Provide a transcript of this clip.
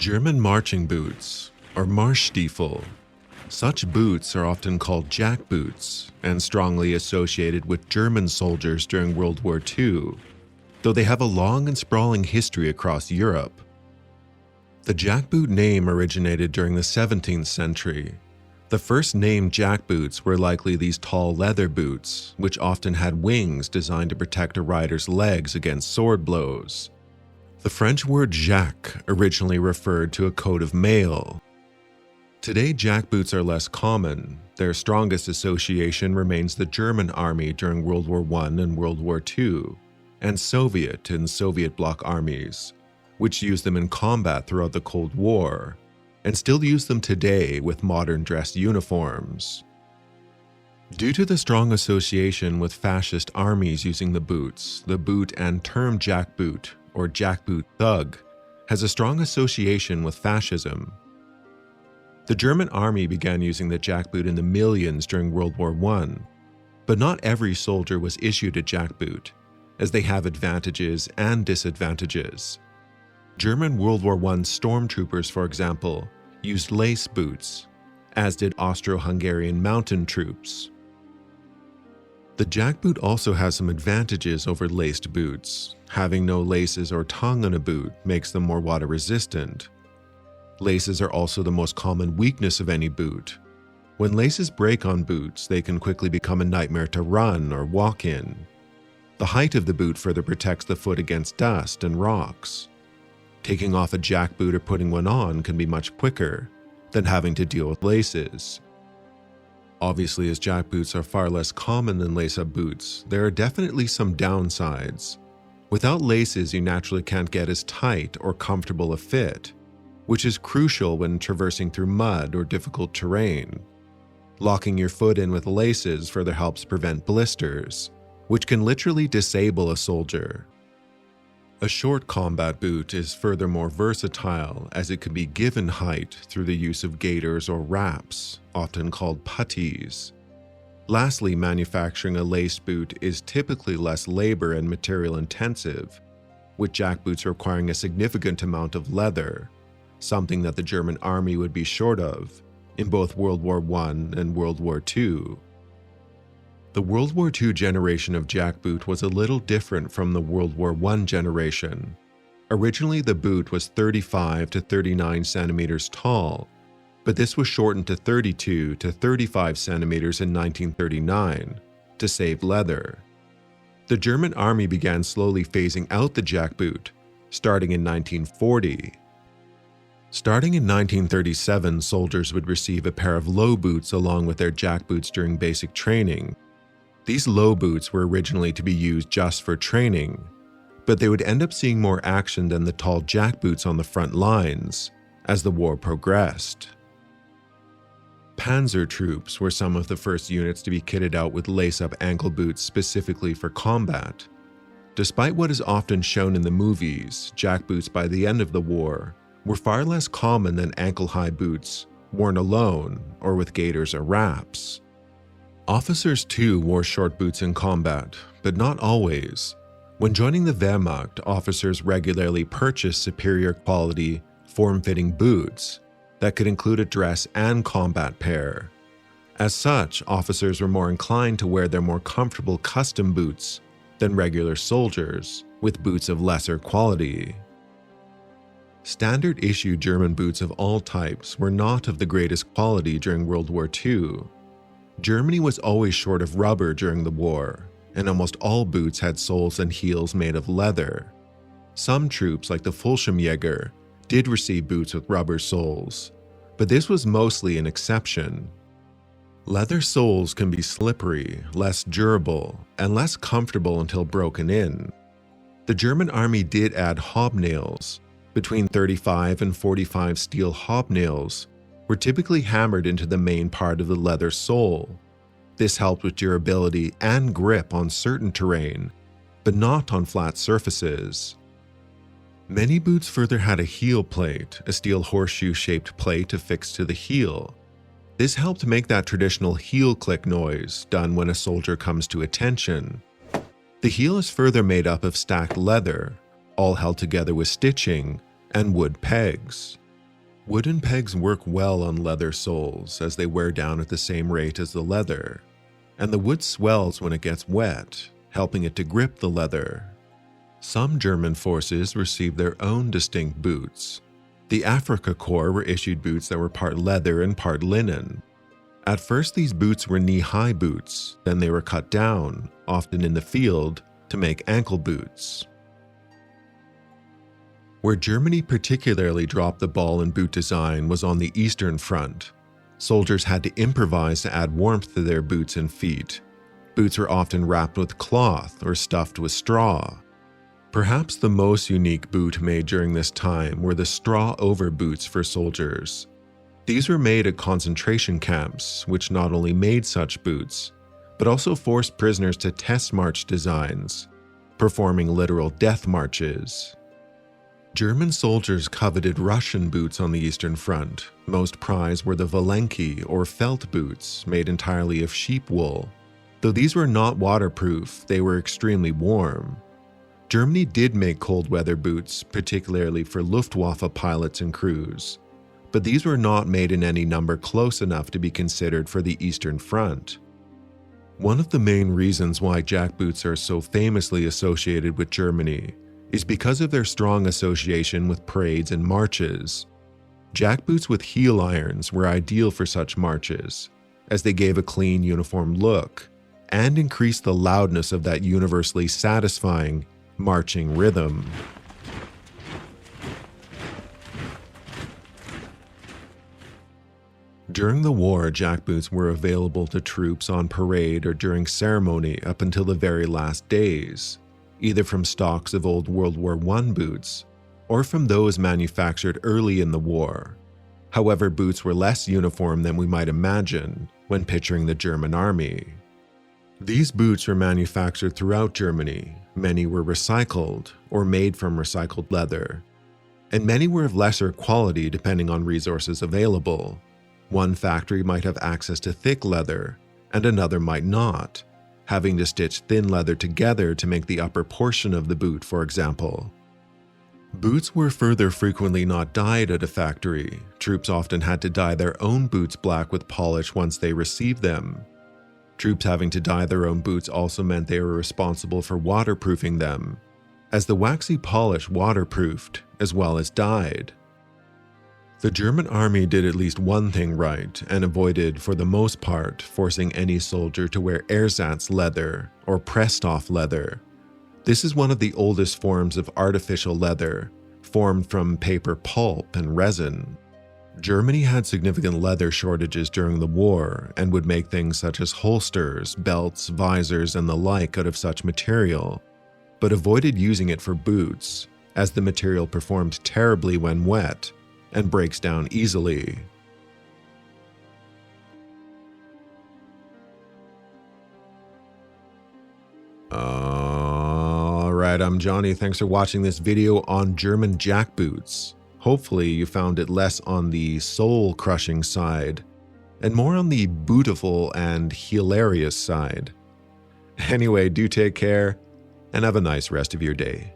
German marching boots, or Marschstiefel. Such boots are often called jackboots and strongly associated with German soldiers during World War II, though they have a long and sprawling history across Europe. The jackboot name originated during the 17th century. The first named jackboots were likely these tall leather boots, which often had wings designed to protect a rider's legs against sword blows. The French word jacque originally referred to a coat of mail. Today, jackboots are less common. Their strongest association remains the German army during World War I and World War II, and Soviet and Soviet bloc armies, which used them in combat throughout the Cold War, and still use them today with modern dress uniforms. Due to the strong association with fascist armies using the boots, the boot and term jackboot, or jackboot thug, has a strong association with fascism. The German army began using the jackboot in the millions during World War I, but not every soldier was issued a jackboot, as they have advantages and disadvantages. German World War I stormtroopers, for example, used lace boots, as did Austro-Hungarian mountain troops. The jackboot also has some advantages over laced boots. Having no laces or tongue on a boot makes them more water resistant. Laces are also the most common weakness of any boot. When laces break on boots, they can quickly become a nightmare to run or walk in. The height of the boot further protects the foot against dust and rocks. Taking off a jackboot or putting one on can be much quicker than having to deal with laces. Obviously, as jackboots are far less common than lace-up boots, there are definitely some downsides. Without laces, you naturally can't get as tight or comfortable a fit, which is crucial when traversing through mud or difficult terrain. Locking your foot in with laces further helps prevent blisters, which can literally disable a soldier. A short combat boot is furthermore versatile, as it can be given height through the use of gaiters or wraps, often called puttees. Lastly, manufacturing a laced boot is typically less labor and material intensive, with jackboots requiring a significant amount of leather, something that the German army would be short of in both World War I and World War II. The World War II generation of jackboot was a little different from the World War I generation. Originally, the boot was 35 to 39 centimeters tall, but this was shortened to 32 to 35 centimeters in 1939 to save leather. The German army began slowly phasing out the jackboot, starting in 1940. Starting in 1937, soldiers would receive a pair of low boots along with their jackboots during basic training. These low boots were originally to be used just for training, but they would end up seeing more action than the tall jackboots on the front lines as the war progressed. Panzer troops were some of the first units to be kitted out with lace-up ankle boots specifically for combat. Despite what is often shown in the movies, jackboots by the end of the war were far less common than ankle-high boots worn alone or with gaiters or wraps. Officers too wore short boots in combat, but not always. When joining the Wehrmacht, officers regularly purchased superior quality, form-fitting boots that could include a dress and combat pair. As such, officers were more inclined to wear their more comfortable custom boots than regular soldiers with boots of lesser quality. Standard issue German boots of all types were not of the greatest quality during World War II. Germany was always short of rubber during the war, and almost all boots had soles and heels made of leather. Some troops, like the Fallschirmjäger, did receive boots with rubber soles, but this was mostly an exception. Leather soles can be slippery, less durable, and less comfortable until broken in. The German army did add hobnails. Between 35 and 45 steel hobnails were typically hammered into the main part of the leather sole. This helped with durability and grip on certain terrain, but not on flat surfaces. Many boots further had a heel plate, a steel horseshoe-shaped plate affixed to the heel. This helped make that traditional heel click noise done when a soldier comes to attention. The heel is further made up of stacked leather, all held together with stitching and wood pegs. Wooden pegs work well on leather soles as they wear down at the same rate as the leather, and the wood swells when it gets wet, helping it to grip the leather. Some German forces received their own distinct boots. The Afrika Korps were issued boots that were part leather and part linen. At first, these boots were knee-high boots, then they were cut down, often in the field, to make ankle boots. Where Germany particularly dropped the ball in boot design was on the Eastern Front. Soldiers had to improvise to add warmth to their boots and feet. Boots were often wrapped with cloth or stuffed with straw. Perhaps the most unique boot made during this time were the straw overboots for soldiers. These were made at concentration camps, which not only made such boots, but also forced prisoners to test march designs, performing literal death marches. German soldiers coveted Russian boots on the Eastern Front. Most prized were the Valenki or felt boots, made entirely of sheep wool. Though these were not waterproof, they were extremely warm. Germany did make cold weather boots, particularly for Luftwaffe pilots and crews, but these were not made in any number close enough to be considered for the Eastern Front. One of the main reasons why jackboots are so famously associated with Germany is because of their strong association with parades and marches. Jackboots with heel irons were ideal for such marches, as they gave a clean, uniform look and increased the loudness of that universally satisfying marching rhythm. During the war, jackboots were available to troops on parade or during ceremony up until the very last days, either from stocks of old World War I boots or from those manufactured early in the war. However, boots were less uniform than we might imagine when picturing the German army. These boots were manufactured throughout Germany. Many were recycled or made from recycled leather, and many were of lesser quality depending on resources available. One factory might have access to thick leather, and another might not, having to stitch thin leather together to make the upper portion of the boot, for example. Boots were further frequently not dyed at a factory. Troops often had to dye their own boots black with polish once they received them. Troops having to dye their own boots also meant they were responsible for waterproofing them, as the waxy polish waterproofed as well as dyed. The German army did at least one thing right and avoided, for the most part, forcing any soldier to wear ersatz leather or pressed-off leather. This is one of the oldest forms of artificial leather, formed from paper pulp and resin. Germany had significant leather shortages during the war and would make things such as holsters, belts, visors, and the like out of such material, but avoided using it for boots, as the material performed terribly when wet and breaks down easily. Alright, I'm Johnny. Thanks for watching this video on German jackboots. Hopefully you found it less on the soul-crushing side and more on the beautiful and hilarious side. Anyway, do take care and have a nice rest of your day.